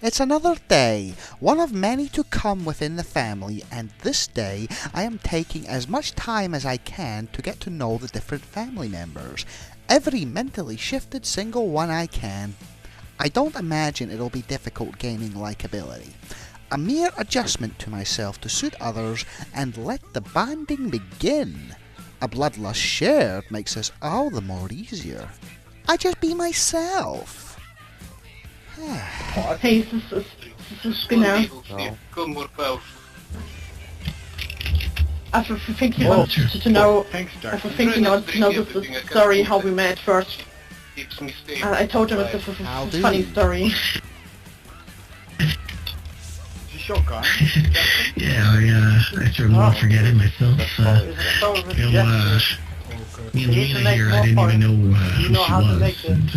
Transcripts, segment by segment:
It's another day, one of many to come within the family, and this day I am taking as much time as I can to get to know the different family members. Every mentally shifted single one I can. I don't imagine it'll be difficult gaining likability. A mere adjustment to myself to suit others, and let the bonding begin. A bloodlust shared makes this all the more easier. I just be myself. Hey, genau. I think you want to know. I think you want to know the story how we met first. I told him it's a funny story. Yeah, I sort of won't forget it myself. Me and Lena here, I didn't even know who she was. And,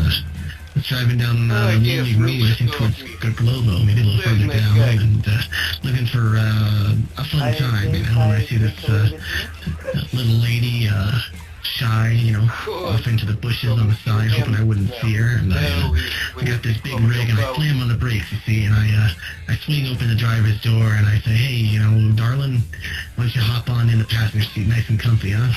I was driving down Lonely Road, I think towards Globo, maybe a little further down, and looking for a fun time, you know, and I see this little lady, shy, you know, off into the bushes on the side, hoping I wouldn't see her, and I got this big rig, and I slam on the brakes, you see, and I swing open the driver's door, and I say, hey, you know, darling, why don't you hop on in the passenger seat, nice and comfy, huh?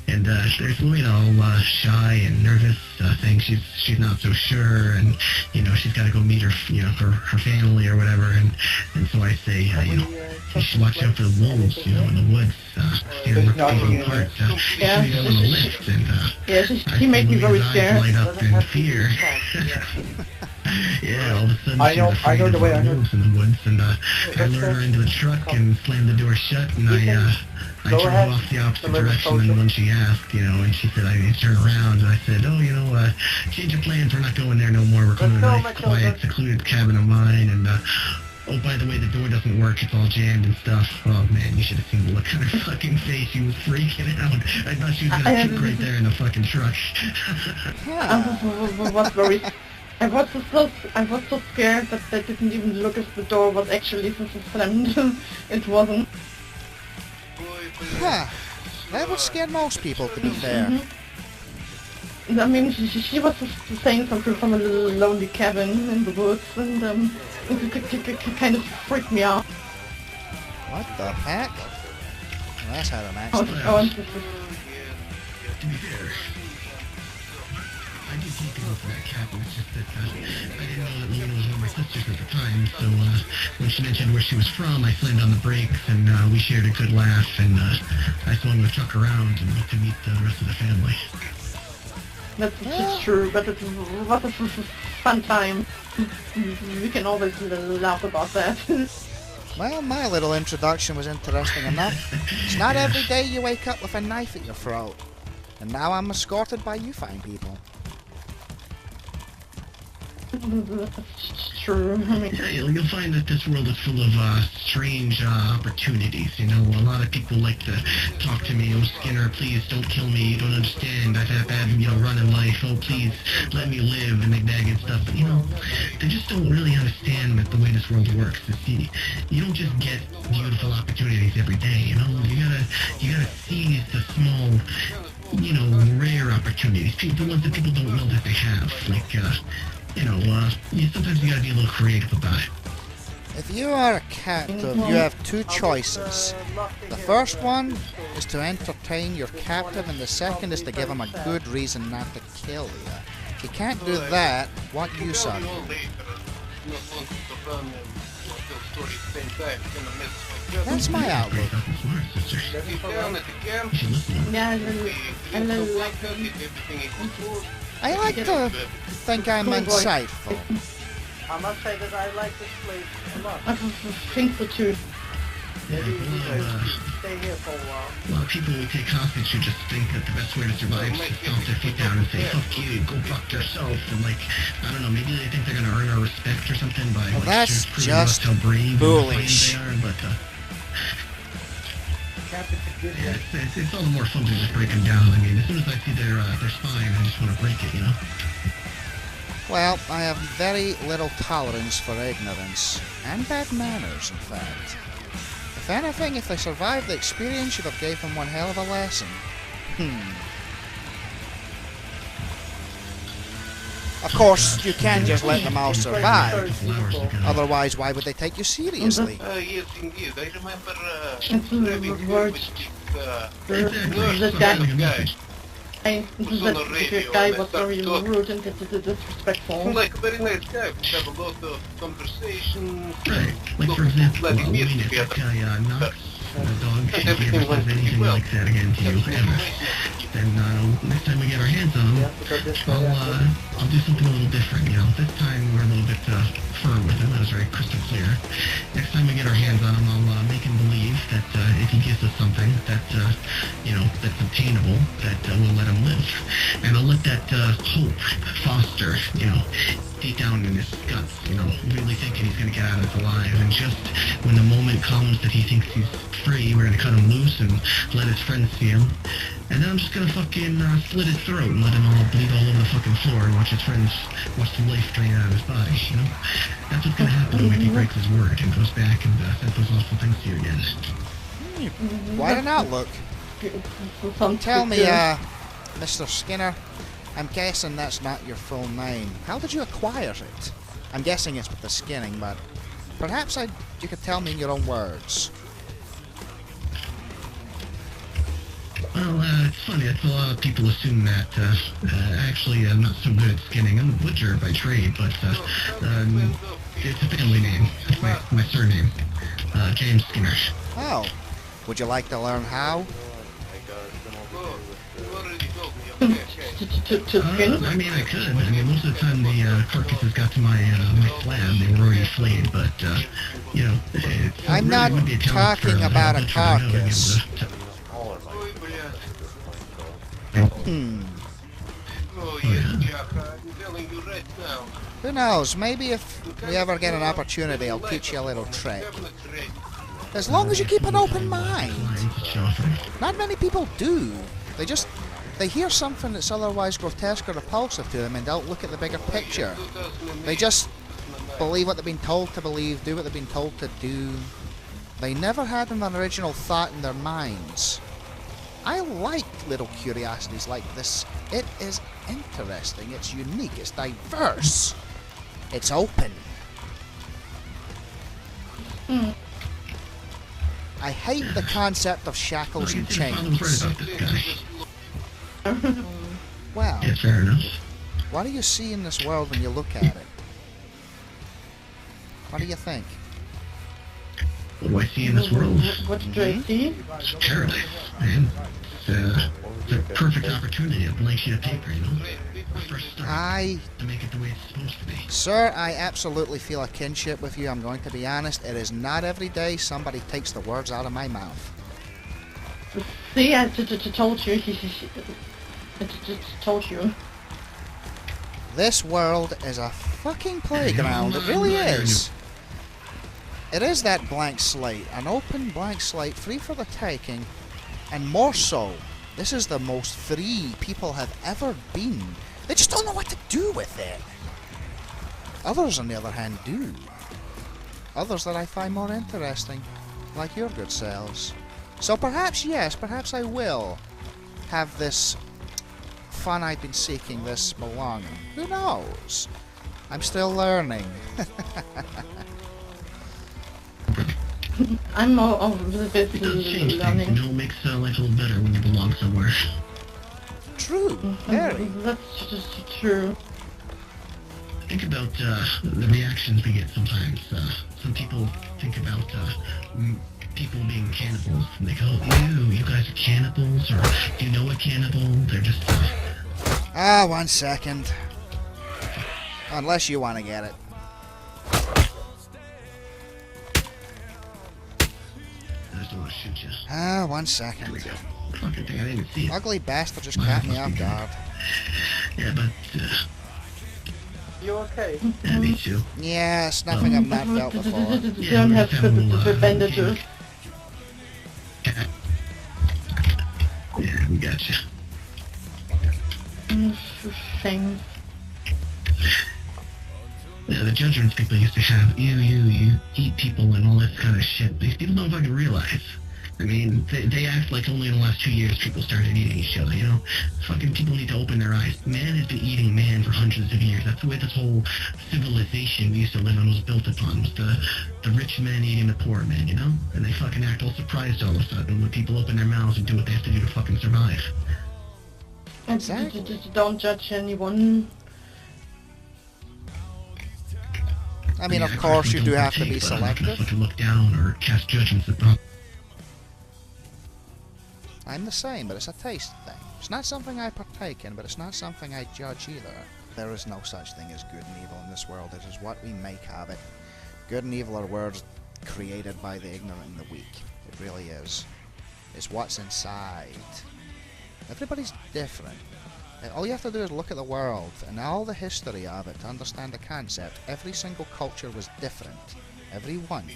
And there's Lena all shy and nervous, saying she's not so sure, and, you know, she's got to go meet her, you know, her family or whatever, and so I say, you know, you should watch out for the wolves, you know, in the woods, standing apart, shooting on the lift, and he made me very scared. Light up in fear. Yeah, all of a sudden she was afraid of the wolves in the woods, and I lured her into the truck and slammed the door shut, and I drove off the opposite direction, and when she asked, you know, and she said I need to turn around, and I said, oh, you know, change your plans, we're not going there no more, we're going to a nice, quiet, secluded cabin of mine, and oh, by the way, the door doesn't work, it's all jammed and stuff. Oh, man, you should have seen the look on her fucking face. She was freaking out. I thought she was going to puke right there in the fucking truck. I was so scared that I didn't even look if the door was actually slammed. It wasn't. Huh. That would scare most people, to be fair. I mean, she was just saying something from a little lonely cabin in the woods, and it kind of freaked me out. What the heck? Well, that's how I'm actually. To be fair, I did take a look at that cabin. It's just that I didn't know that Lena was one of my sisters at the time, so when she mentioned where she was from, I slammed on the brakes, and we shared a good laugh, and I swung the truck around and to meet the rest of the family. That's true, but it was a fun time. We can always laugh about that. Well, my little introduction was interesting enough. It's not every day you wake up with a knife at your throat. And now I'm escorted by you fine people. True. Yeah, you'll find that this world is full of strange opportunities. You know, a lot of people like to talk to me. Oh, Skinner, please don't kill me. You don't understand. I've had a bad, you know, run in life. Oh, please let me live and nag and stuff. But, you know, they just don't really understand that the way this world works. You don't just get beautiful opportunities every day. You know, you gotta seize the small, you know, rare opportunities. The ones that people don't know that they have. Like, you know, sometimes you gotta be a little creative about it. If you are a captive, you have two choices. The first one is to entertain your captive, and the second is to give him a good reason not to kill you. If you can't do that, what use are you? That's my outlook. I like to think I'm insightful. I must say that I like this place a lot. I think so too. Yeah, Stay here for a while. a lot of people we take hostage who just think that the best way to survive is to stomp their feet down and say, fuck you, go fuck yourself, and like, I don't know, maybe they think they're gonna earn our respect or something by Well, like, that's proving to us just how brave foolish. and they are, but yeah, it's all the more fun to just break them down. I mean, as soon as I see their spine, I just want to break it, you know? Well, I have very little tolerance for ignorance, and bad manners, in fact. If anything, if they survived the experience, you'd have gave them one hell of a lesson. Of course, you can't just let them all A survive. couple hours ago. Otherwise, why would they take you seriously? Yes, indeed. I remember It's the having word. with The guy. The guy was very rude and disrespectful. like a very nice guy. We have a lot of conversation. Right. Like, for example, Wayne, if that guy knocks the dog, if he ever says anything like that again to you, ever, then next time we get our hands on him, I'll do something a little different, you know. This time we're a little bit firm with him. That was very crystal clear. Next time we get our hands on him, I'll make him believe that if he gives us something that, you know, that's obtainable, that we'll let him live. And I'll let that hope foster, you know, deep down in his guts, you know, really thinking he's going to get out of this alive. And just when the moment comes that he thinks he's free, we're going to cut him loose and let his friends see him. And then I'm just going to fucking slit his throat and let him all bleed all over the fucking floor and watch his friends watch the life drain out of his body, you know? That's what's going to happen when he breaks his word and goes back and says those awful things to you again. Quite an outlook. Tell me, Mr. Skinner, I'm guessing that's not your full name. How did you acquire it? I'm guessing it's with the skinning, but perhaps you could tell me in your own words. Well, it's funny. A lot of people assume that. Actually, I'm not so good at skinning. I'm a butcher by trade, but it's a family name. It's my surname, James Skinner. Oh, would you like to learn how? To skin? I mean, I could. I mean, most of the time the carcasses got to my slab, they were already flayed, but, you know, it's I'm not talking about a carcass. Oh, yes, Jack, I'm telling you right now. Who knows, maybe if we ever get an opportunity, I'll teach you a little trick. As long as you keep an open mind. Not many people do. They hear something that's otherwise grotesque or repulsive to them and don't look at the bigger picture. They just believe what they've been told to believe, do what they've been told to do. They never had an original thought in their minds. I like little curiosities like this. It is interesting, it's unique, it's diverse, it's open. I hate the concept of shackles and chains. Well, Yeah, fair enough. what do you see in this world when you look at it? What do you think? What do I see in this world? What do I see? It's paradise, man. It's a perfect opportunity, a blank sheet of paper, you know? A fresh start to make it the way it's supposed to be. Sir, I absolutely feel a kinship with you. I'm going to be honest. It is not every day somebody takes the words out of my mouth. See, I told you. I told you. This world is a fucking playground. It really is. It is that blank slate. An open blank slate, free for the taking. And more so, this is the most free people have ever been. They just don't know what to do with it. Others, on the other hand, do. Others that I find more interesting, like your good selves. So perhaps, yes, perhaps I will have this fun I've been seeking, this belonging. Who knows? I'm still learning. I'm all a bit It does change things, learning. you know, it makes life a little better when you belong somewhere. True, very. That's just true. Think about the reactions we get sometimes. Some people think about people being cannibals, and they go, ew, you guys are cannibals, or do you know a cannibal? They're just... 1 second. Unless you want to get it. I just don't want to shoot you. 1 There we second. go. Fucking thing, I didn't even see it. Ugly bastard just caught me off guard. Yeah, but, You okay? yeah, me too. Yeah, it's nothing I've not felt before. Don't have the bandages. Yeah, we got you. Shame. Yeah, the judgments people used to have, you eat people and all this kind of shit. These people don't fucking realize. I mean, they act like only in the last 2 years people started eating each other, you know? Fucking people need to open their eyes. Man has been eating man for hundreds of years. That's the way this whole civilization we used to live on was built upon. Was the rich men eating the poor men, you know? And they fucking act all surprised all of a sudden when people open their mouths and do what they have to do to fucking survive. Exactly. Just don't judge anyone. I mean, of course, you do have to be selective. I'm not fucking look down or cast judgments upon. I'm the same, but it's a taste thing. It's not something I partake in, but it's not something I judge either. There is no such thing as good and evil in this world. It is what we make of it. Good and evil are words created by the ignorant and the weak. It really is. It's what's inside. Everybody's different. All you have to do is look at the world and all the history of it to understand the concept. Every single culture was different. Every one.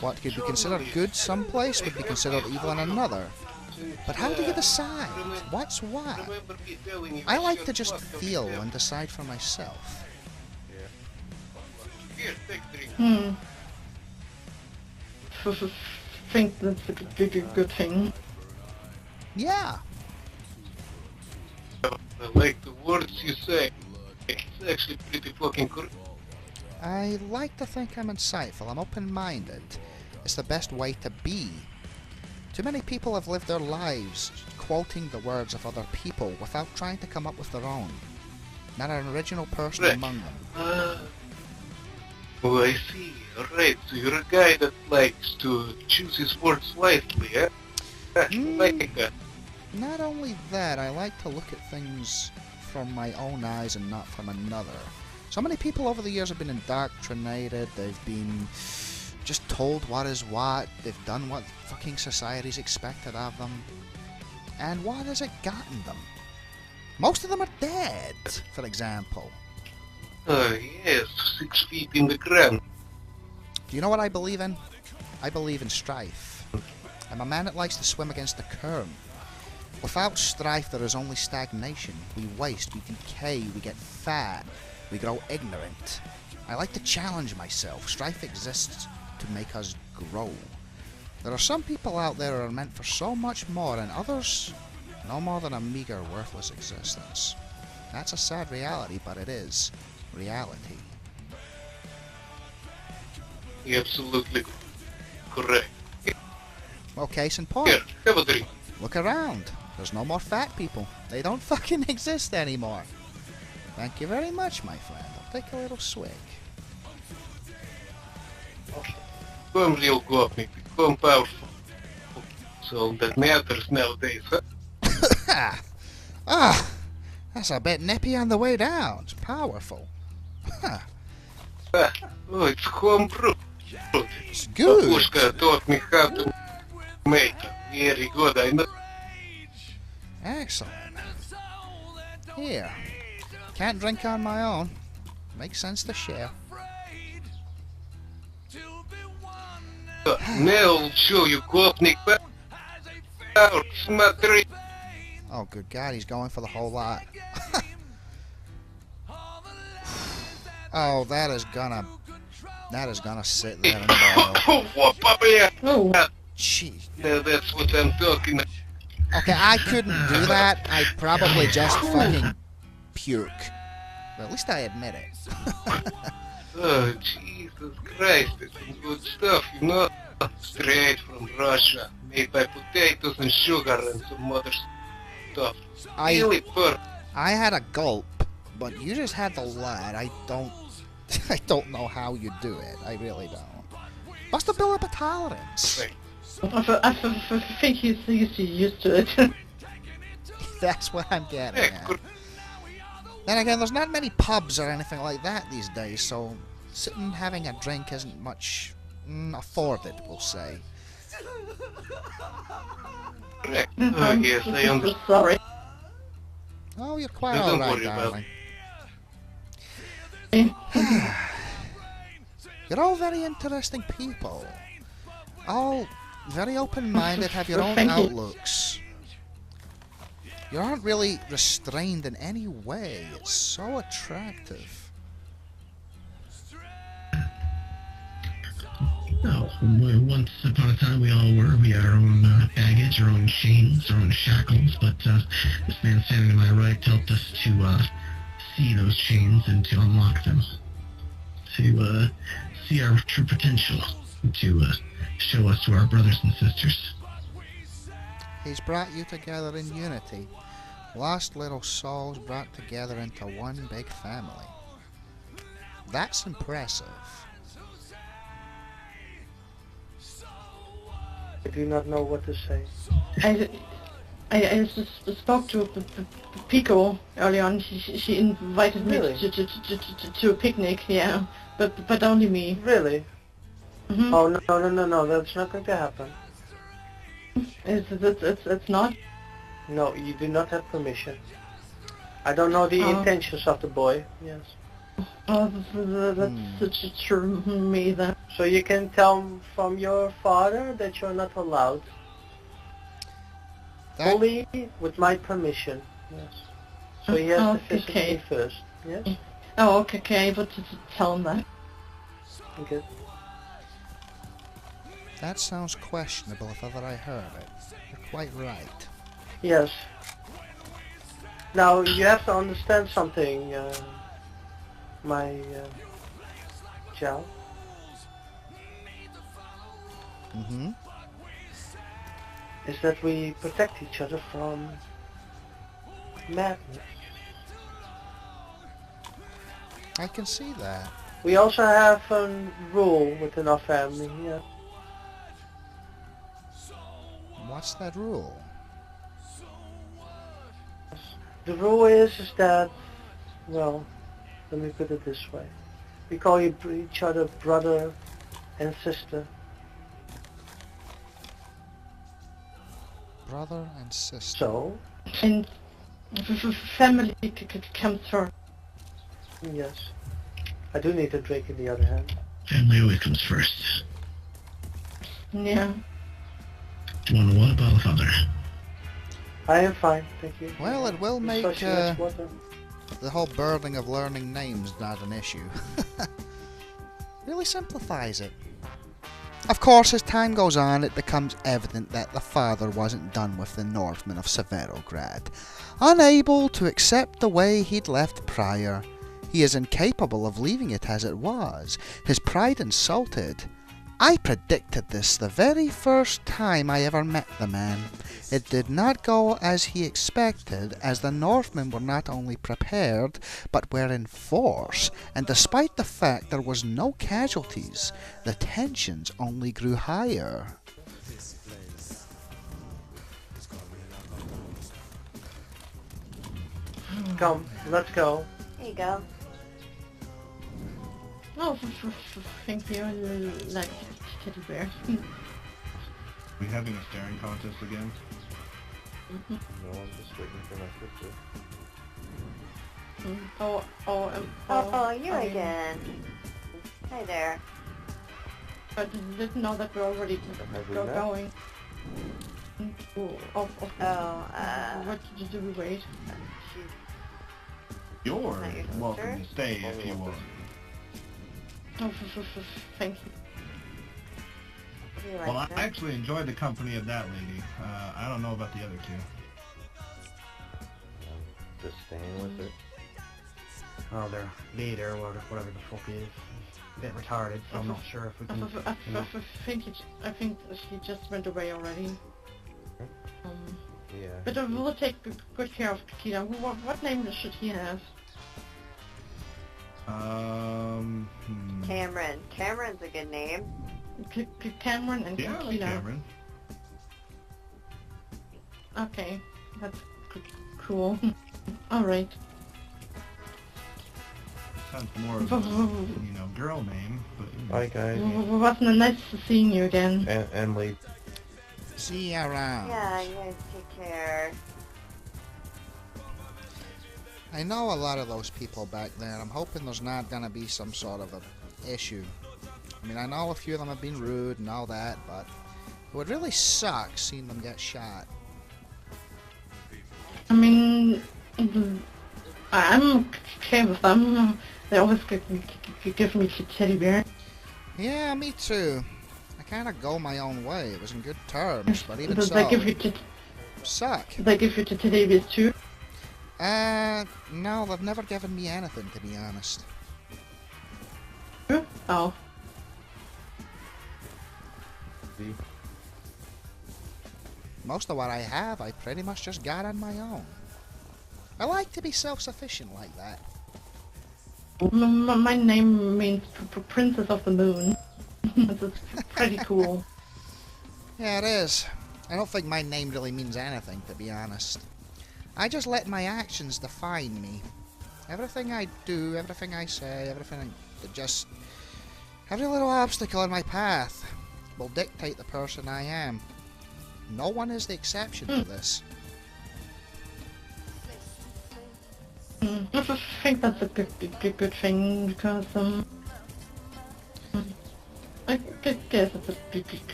What could be considered good someplace would be considered evil in another. But how do you decide? What's what? I like to just feel and decide for myself. Think that's a good thing. Yeah. I like the words you say. It's actually pretty fucking correct. I like to think I'm insightful. I'm open-minded. It's the best way to be. Too many people have lived their lives quoting the words of other people without trying to come up with their own. Not an original person among them. Oh, I see. Alright, so you're a guy that likes to choose his words wisely, eh? Like that. Not only that, I like to look at things from my own eyes and not from another. So many people over the years have been indoctrinated, they've been just told what is what, they've done what fucking society's expected of them. And what has it gotten them? Most of them are dead, for example. Oh, yes, 6 feet in the ground. Do you know what I believe in? I believe in strife. I'm a man that likes to swim against the current. Without strife, there is only stagnation. We waste, we decay, we get fat, we grow ignorant. I like to challenge myself. Strife exists to make us grow. There are some people out there who are meant for so much more, and others no more than a meager, worthless existence. That's a sad reality, but it is reality. You're absolutely correct. Well, case in point. Here, have a drink. Look around. There's no more fat people. They don't fucking exist anymore. Thank you very much, my friend. I'll take a little swig. Become real gopnik, become powerful. So that matters nowadays, huh? Ah, that's a bit nippy on the way down. It's powerful. Huh. Oh, it's homebrew. It's good. Babushka taught me how to make it. Very good, I know. Excellent. Here. Can't drink on my own. Makes sense to share. Now I'll show you gopnik power. Smattery. Oh, good God, he's going for the whole lot. Oh, that is gonna sit there and boil. Oh. Jeez. Now that's what I'm talking about. Okay, I couldn't do that. I'd probably just fucking puke. But at least I admit it. Oh, Jesus Christ, it's some good stuff, you know? Straight from Russia, made by potatoes and sugar and some other stuff. Really perfect. I had a gulp, but you just had the lot. I don't know how you do it. I really don't. Must have built up a tolerance. Right. I think he's used to it. That's what I'm getting at. Then again, there's not many pubs or anything like that these days, so sitting having a drink isn't much afforded, we'll say. Correct. Oh, yes, I understand. Sorry. Oh, you're quite No, don't alright, worry about darling. You're all very interesting people. All very open-minded, have your own Thank you. outlooks. You aren't really restrained in any way. It's so attractive. No, once upon a time we all were. We had our own baggage, our own chains, our own shackles, but this man standing to my right helped us to see those chains and to unlock them. To see our true potential, to show us to our brothers and sisters. He's brought you together in unity. Lost little souls brought together into one big family. That's impressive. I do not know what to say. I just spoke to Pico early on. She invited me Really? to a picnic. Yeah, but only me. Really? Mm-hmm. Oh no! That's not going to happen. It's not. No, you do not have permission. I don't know the intentions of the boy. Yes. Oh, that's true. Me then. So you can tell from your father that you're not allowed. That, Only with my permission. Yes. So he has to visit Okay. me first. Yes. Oh, okay, but to tell him that. Okay. that sounds questionable if ever I heard it. You're quite right. Yes. Now you have to understand something, my child. Mm-hmm. Is that we protect each other from madness. I can see that. We also have a rule within our family. Yeah. What's that rule? The rule is that, well, let me put it this way. We call each other brother and sister. Brother and sister. So, And family comes first. yes. I do need a drink in the other hand. Family always comes first. Yeah. Do you want what about the father? I am fine, thank you. Well, it will make Especially next water. the whole burden of learning names not an issue. Really simplifies it. Of course, as time goes on, it becomes evident that the father wasn't done with the Northmen of Severograd. Unable to accept the way he'd left prior, he is incapable of leaving it as it was, his pride insulted. I predicted this the very first time I ever met the man. It did not go as he expected, as the Northmen were not only prepared, but were in force, and despite the fact there was no casualties, the tensions only grew higher. Come, let's go. There you go. Oh, thank you. Like teddy bear. We having a staring contest again? No, I'm just waiting for my sister. Oh, you again. Hi there. I didn't know that we're already Have we met? going. What do we wait? She's You're Not your welcome sister? to stay if you want. Oh, thank you. you like Well, I that? actually enjoyed the company of that lady. I don't know about the other two. I'm just staying with her. Oh, their leader, or whatever the fuck he is, a bit retarded, so I'm not sure if we can, you know. I think she just went away already. Yeah. But we'll take good care of Kira. What name should he have? Cameron. Cameron's a good name. Cameron and Yeah, I like Kira. Cameron. Okay, that's cool. All right. Sounds more of a, girl name, but Bye, guys. Wasn't it nice seeing you again? And leave. See you around. Yeah, you guys take care. I know a lot of those people back there. I'm hoping there's not going to be some sort of a issue. I mean, I know a few of them have been rude and all that, but it would really suck seeing them get shot. I mean, I'm okay with them. They always give me teddy bear. Yeah, me too. kind of go my own way. It was in good terms, but even Does so, they give you suck. they give you titties too? No, they've never given me anything, to be honest. Oh. Most of what I have, I pretty much just got on my own. I like to be self-sufficient like that. My name means Princess of the Moon. It's pretty cool. Yeah, it is. I don't think my name really means anything, to be honest. I just let my actions define me. Everything I do, everything I say, every little obstacle in my path will dictate the person I am. No one is the exception to this. I think that's a good thing because I guess it's a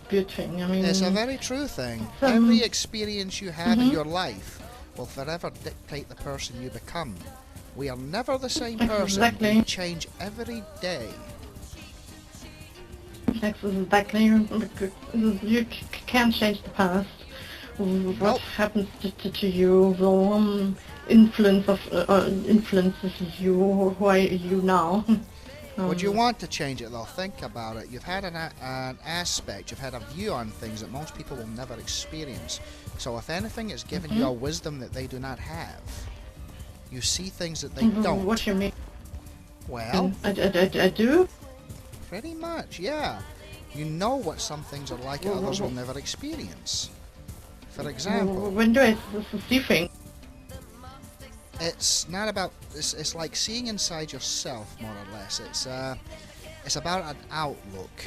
good thing. I mean, It's a very true thing. Every experience you have in your life will forever dictate the person you become. We are never the same person. Exactly. We change every day. Exactly. You can't change the past. What happens to you will influences you. Who are you now? Would you want to change it though? Think about it. You've had an aspect, you've had a view on things that most people will never experience. So if anything, it's given you a wisdom that they do not have. You see things that they don't. What do you mean? Well, I do? Pretty much, yeah. You know what some things are like that others will never experience. For example, When do I see things? it's not about, it's like seeing inside yourself, more or less. It's about an outlook.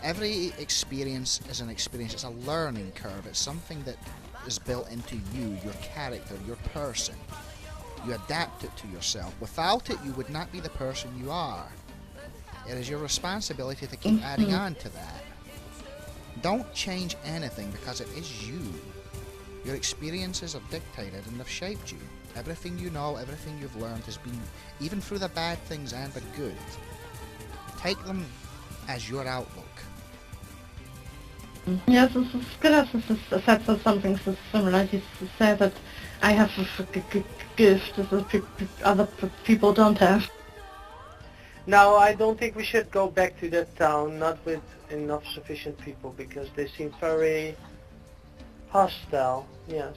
Every experience is an experience. It's a learning curve. It's something that is built into you, your character, your person. You adapt it to yourself. Without it, you would not be the person you are. It is your responsibility to keep adding on to that. Don't change anything because it is you. Your experiences have dictated and have shaped you. Everything you know, everything you've learned has been, even through the bad things and the good. Take them as your outlook. Yes, Skillet said something similar. He said that I have a gift that other people don't have. No, I don't think we should go back to that town, not with enough sufficient people, because they seem very hostile, yes.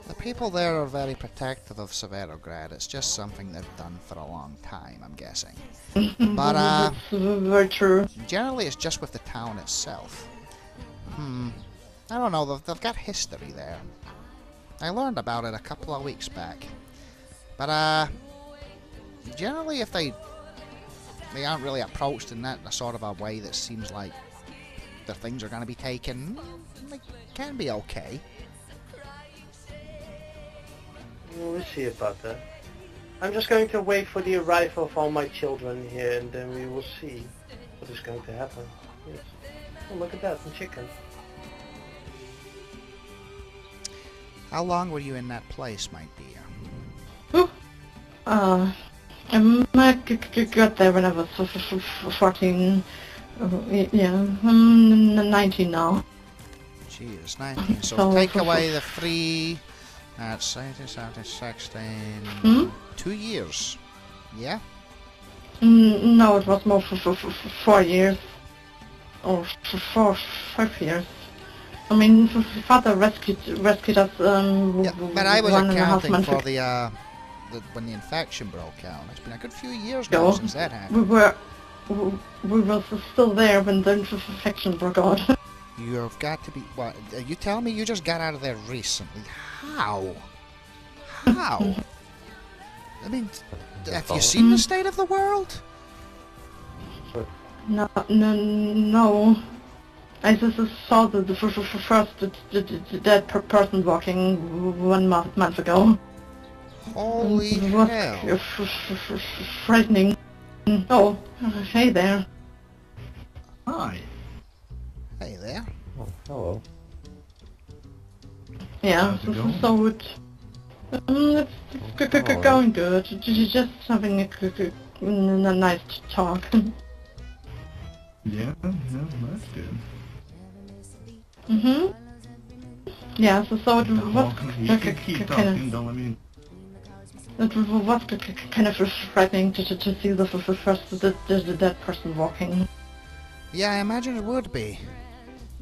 The people there are very protective of Severograd. It's just something they've done for a long time, I'm guessing. But, That's very true. generally it's just with the town itself. I don't know, they've got history there. I learned about it a couple of weeks back. But, generally if they aren't really approached in that sort of a way that seems like the things are going to be taken, they can be okay. We'll see about that. I'm just going to wait for the arrival of all my children here, and then we will see what is going to happen. Yes. Oh, look at that, some chicken. How long were you in that place, my dear? I got there when I was 14. Yeah, I'm 19 now. Jeez, 19. So take away the 3... That's 18, 17, 16... 2 years. Yeah? No, it was more for 4 years. Or 5 years. I mean, father rescued us Yeah, but I was 1.5 accounting months for ago. when the infection broke out. It's been a good few years now since that happened. We were still there when the infection broke out. You've got to be... What? Are you telling me you just got out of there recently? How? How? I mean, have you seen the state of the world? No. I just saw the first dead person walking 1 month ago. Holy It was hell. frightening. Oh, hey there. Hi. Hey there. Oh, hello. Yeah, How's it going? so it's going good. Just having a nice talk. Yeah, that's good. Mm-hmm. Yeah, so it was You can keep talking, don't let me... it was kind of frightening to see the first the dead person walking. Yeah, I imagine it would be.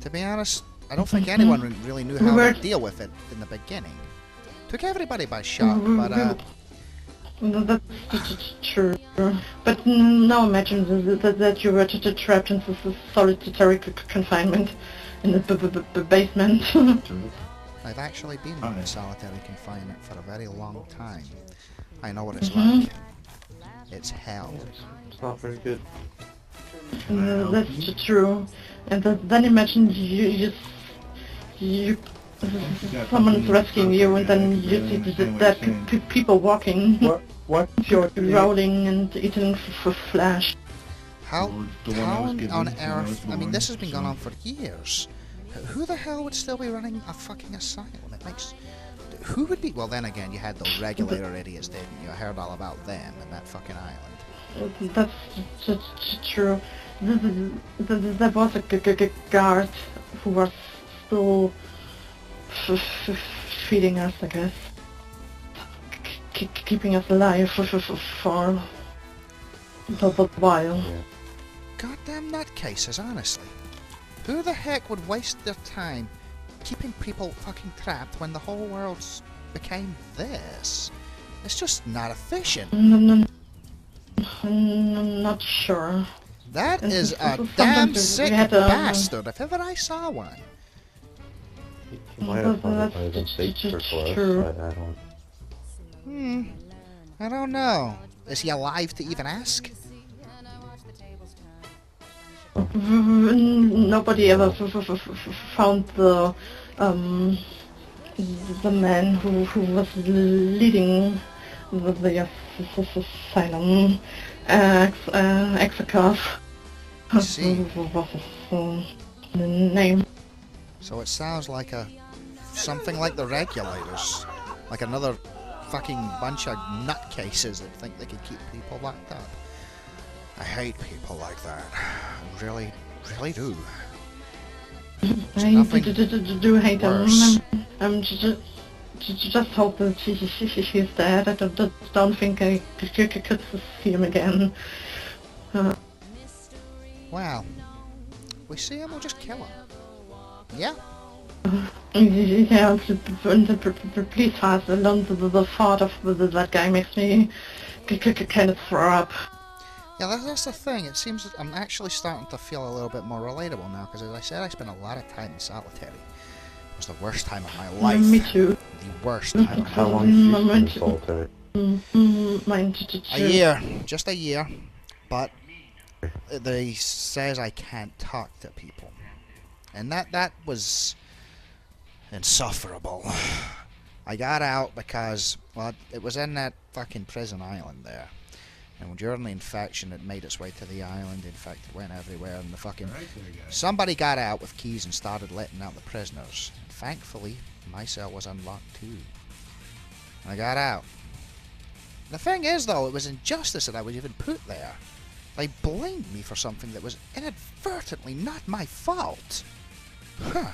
To be honest, I don't think anyone really knew how to deal with it in the beginning. Took everybody by shock, but That's true. But now imagine that you were trapped in this solitary confinement in the basement. I've actually been in solitary confinement for a very long time. I know what it's like. It's hell. It's not very good. That's true. And then imagine you someone's rescuing you, and then you see that people walking, What's your rolling and eating flesh. How on earth? I mean, this has been going on for years. Who the hell would still be running a fucking asylum? It makes... Who would be... Well, then again, you had those regulator idiots, didn't you? I heard all about them and that fucking island. That's just true. There was a guard who was still feeding us, I guess. Keeping us alive for a while. Yeah. Goddamn nutcases, honestly. Who the heck would waste their time keeping people fucking trapped when the whole world's became this? It's just not efficient. Not sure. That is a damn sick bastard, if ever I saw one. He might have thought it might have been safer for us, but I don't... I don't know. Is he alive to even ask? Nobody ever found the man who was leading the asylum, Exakov. See. The name. So it sounds like something like the regulators, like another fucking bunch of nutcases that think they could keep people locked up. I hate people like that. I really, really do. I do hate worse. him. I'm just hope that she's dead. I don't think I could see him again. Well, we see him, we'll just kill him. Yeah? Yeah, the police has alone the thought of that guy makes me kind of throw up. Yeah, that's the thing. It seems that I'm actually starting to feel a little bit more relatable now, because as I said, I spent a lot of time in solitary. It was the worst time of my life. Me too. The worst time of How my long did you Mm, spend in solitary? Mine A year. Just a year. But they says I can't talk to people. And that was insufferable. I got out because, well, it was in that fucking prison island there. And during the infection, it made its way to the island. In fact, it went everywhere, and the fucking... Somebody got out with keys and started letting out the prisoners. And thankfully, my cell was unlocked too. I got out. The thing is, though, it was injustice that I was even put there. They blamed me for something that was inadvertently not my fault. Huh.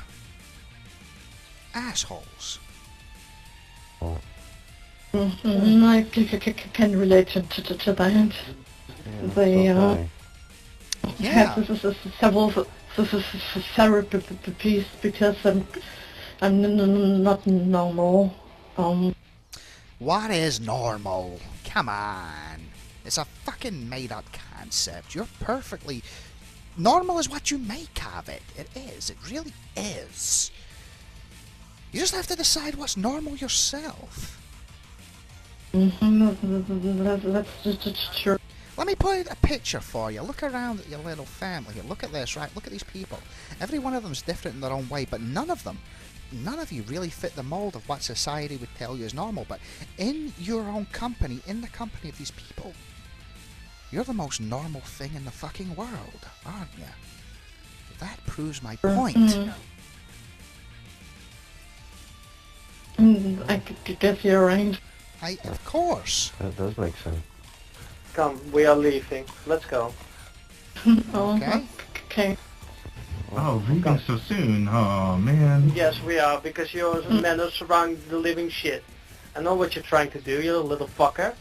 Assholes. Oh. I can relate to that. Yeah, They Yeah. had several therapies because I'm not normal. What is normal? Come on. It's a fucking made-up concept. You're perfectly... Normal is what you make of it. It is. It really is. You just have to decide what's normal yourself. That's true. Let me put a picture for you. Look around at your little family here. Look at this, right? Look at these people. Every one of them's different in their own way, but none of you really fit the mold of what society would tell you is normal. But in your own company, in the company of these people, you're the most normal thing in the fucking world, aren't you? That proves my point. I guess you're right. Of course. That does make sense. Come, we are leaving. Let's go. Oh, Okay. Okay. Oh, leaving so soon. Oh, man. Yes, we are, because you're a menace around the living shit. I know what you're trying to do, you little fucker.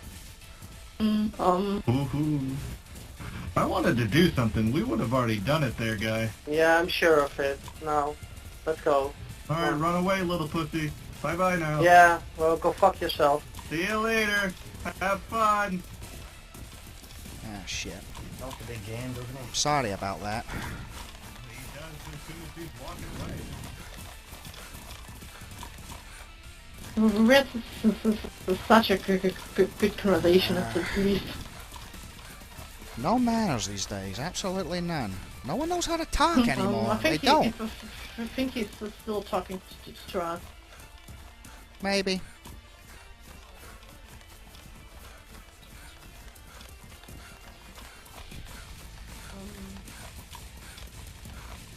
Ooh. If I wanted to do something, we would have already done it there, guy. Yeah, I'm sure of it. Now, let's go. Alright, run away, little pussy. Bye-bye now. Yeah, well, go fuck yourself. See you later. Have fun. Ah, shit. That's a big game, doesn't it? Sorry about that. He does as soon as he's walking away. Red is such a good conversation at least. No manners these days, absolutely none. No one knows how to talk anymore. I think They don't. I think he's still talking to us. Maybe.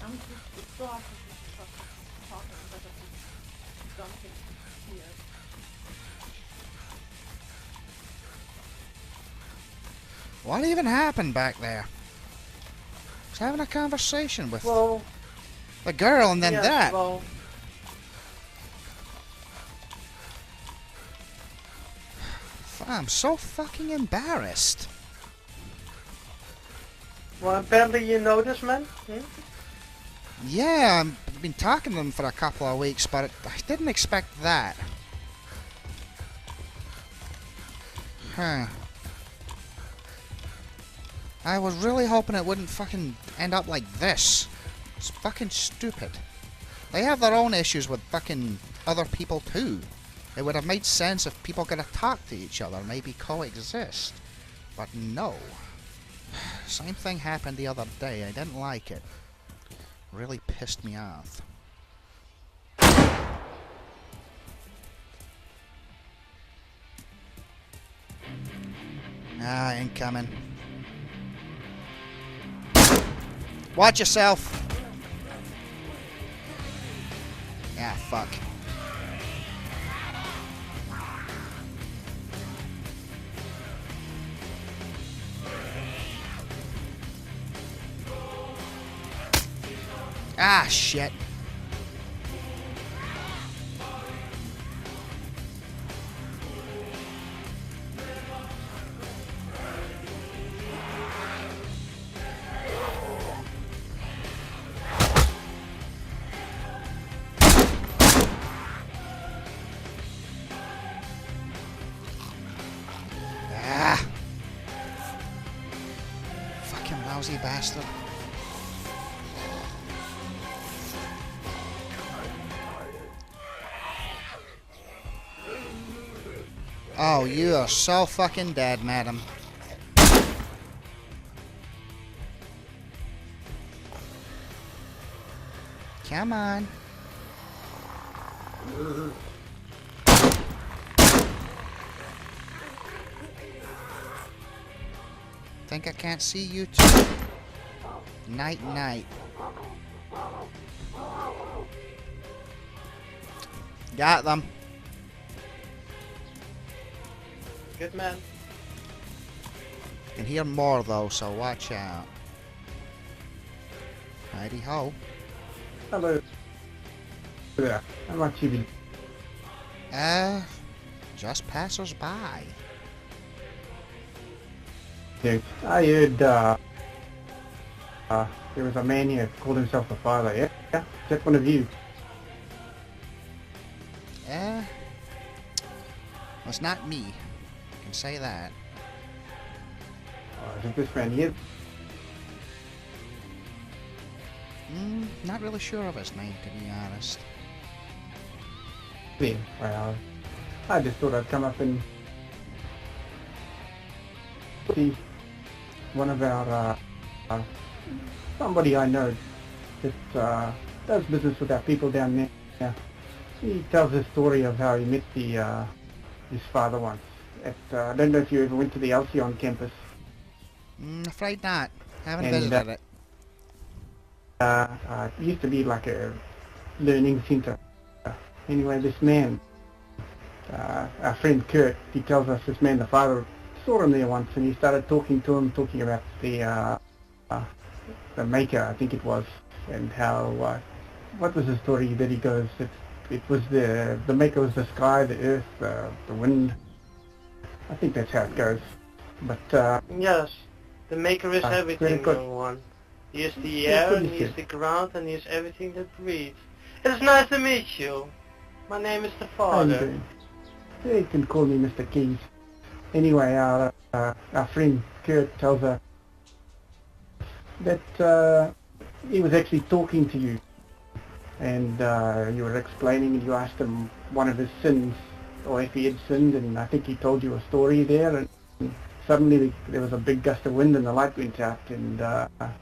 I'm just still talking, but I don't think he's here. What even happened back there? I was having a conversation with Well, the girl and then yes, that. well, I'm so fucking embarrassed. well, apparently you know this man? Yeah, I've been talking to them for a couple of weeks, but I didn't expect that. Huh. I was really hoping it wouldn't fucking end up like this. It's fucking stupid. They have their own issues with fucking other people too. It would have made sense if people could have talked to each other, maybe coexist. But no. Same thing happened the other day. I didn't like it. Really pissed me off. Ah, incoming. Watch yourself! Ah, fuck. Ah, shit. Ah. Fucking lousy bastard. Oh, you are so fucking dead, madam. Come on. Think I can't see you too? Night, night. Got them. Good man. Can hear more though, so watch out. Righty ho. Hello. Yeah, how much you been? Just passers by. Yeah, I heard there was a man here called himself a father, yeah? Yeah? Is that one of you? It's not me. I can say that. Is it this man here? Not really sure of his name, to be honest. Yeah, well, I just thought I'd come up and see one of our, somebody I know that does business with our people down there. Yeah. He tells the story of how he met his father once. I don't know if you ever went to the Alcyon campus. Afraid not. Haven't And, visited it. It used to be like a learning center. Anyway, this man, our friend Kurt, he tells us this man, the father, saw him there once, and he started talking to him, talking about the the maker, I think it was, and how what was the story that he goes? It was the maker was the sky, the earth, the wind. I think that's how it goes. But yes, the maker is everything, young one. He is the air, and he is the ground, and he is everything that breathes. It is nice to meet you. My name is the Father. Yeah, you can call me Mr. Keys. Anyway, our friend Kurt tells us that he was actually talking to you, and you were explaining, and you asked him one of his sins, or if he had sinned, and I think he told you a story there, and suddenly there was a big gust of wind and the light went out, and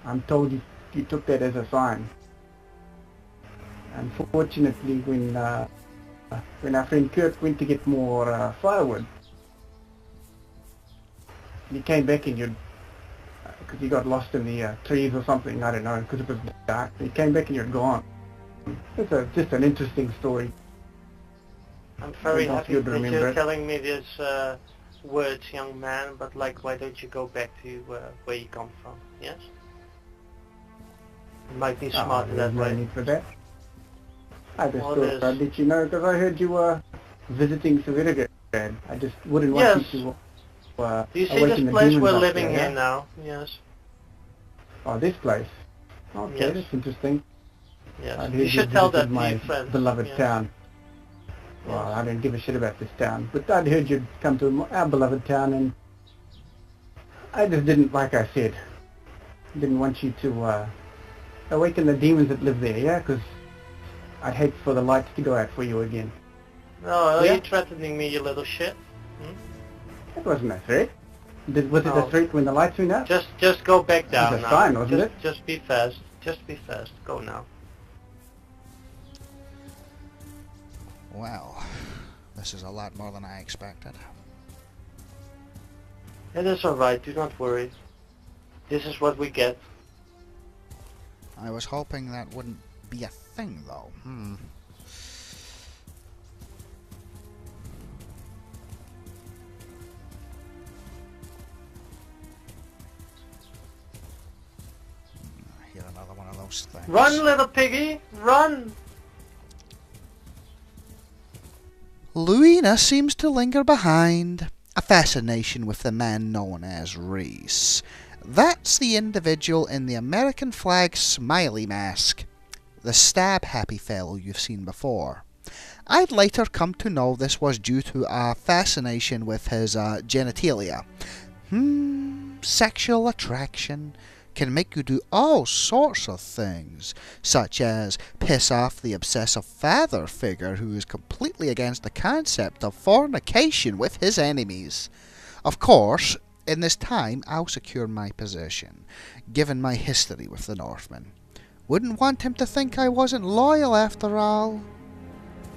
I'm told you took that as a sign. Unfortunately, when our friend Kurt went to get more firewood, he came back and because he got lost in the trees or something, I don't know, because it was dark. He came back and you're gone. It's just an interesting story. I'm very happy that you're telling me this words, young man, but like, why don't you go back to where you come from, yes? You might be smarter that way. No need for that. I just thought I'd let you know, because I heard you were visiting Severograd. I just wouldn't want you to do you see this place we're living in now? Yes. Oh, this place? Okay, yes. That's interesting. Yes. You should tell that to your friends. Beloved town. Well, I don't give a shit about this town, but I'd heard you'd come to our beloved town, and I just didn't, like I said, didn't want you to awaken the demons that live there, yeah? Because I'd hate for the lights to go out for you again. Oh, are you threatening me, you little shit? It wasn't a threat. Was it a threat when the lights went out? Just go back down now. It was a sign, wasn't it? Just be fast. Just be fast. Go now. Well, this is a lot more than I expected. It is alright, do not worry. This is what we get. I was hoping that wouldn't be a thing, though. Here, another one of those things. Run, little piggy! Run! Louina seems to linger behind, a fascination with the man known as Reese. That's the individual in the American flag smiley mask, the stab-happy fellow you've seen before. I'd later come to know this was due to a fascination with his genitalia. Sexual attraction can make you do all sorts of things, such as piss off the obsessive father figure who is completely against the concept of fornication with his enemies. Of course, in this time I'll secure my position, given my history with the Northmen. Wouldn't want him to think I wasn't loyal after all.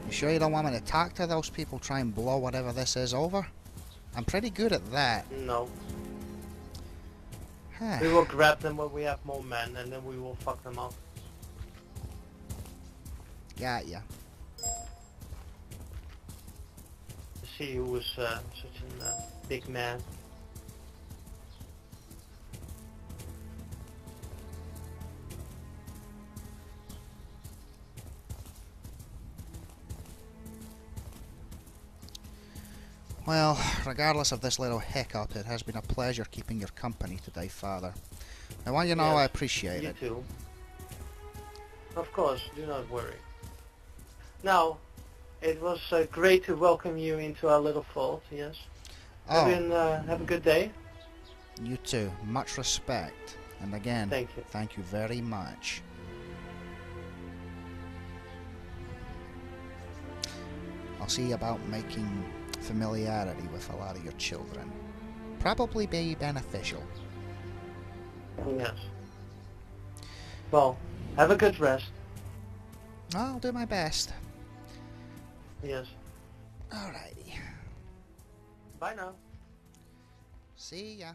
You sure you don't want me to talk to those people, try and blow whatever this is over? I'm pretty good at that. No. We will grab them when we have more men, and then we will fuck them up. Got ya. See who was such a big man. Well, regardless of this little hiccup, it has been a pleasure keeping your company today, Father. I want you to know I appreciate it. You too. Of course, do not worry. Now, it was great to welcome you into our little fold, yes? Oh. Have a good day. You too. Much respect. And again, thank you very much. I'll see about making familiarity with a lot of your children. Probably be beneficial. Yes. Well, have a good rest. I'll do my best. Yes. Alrighty. Bye now. See ya.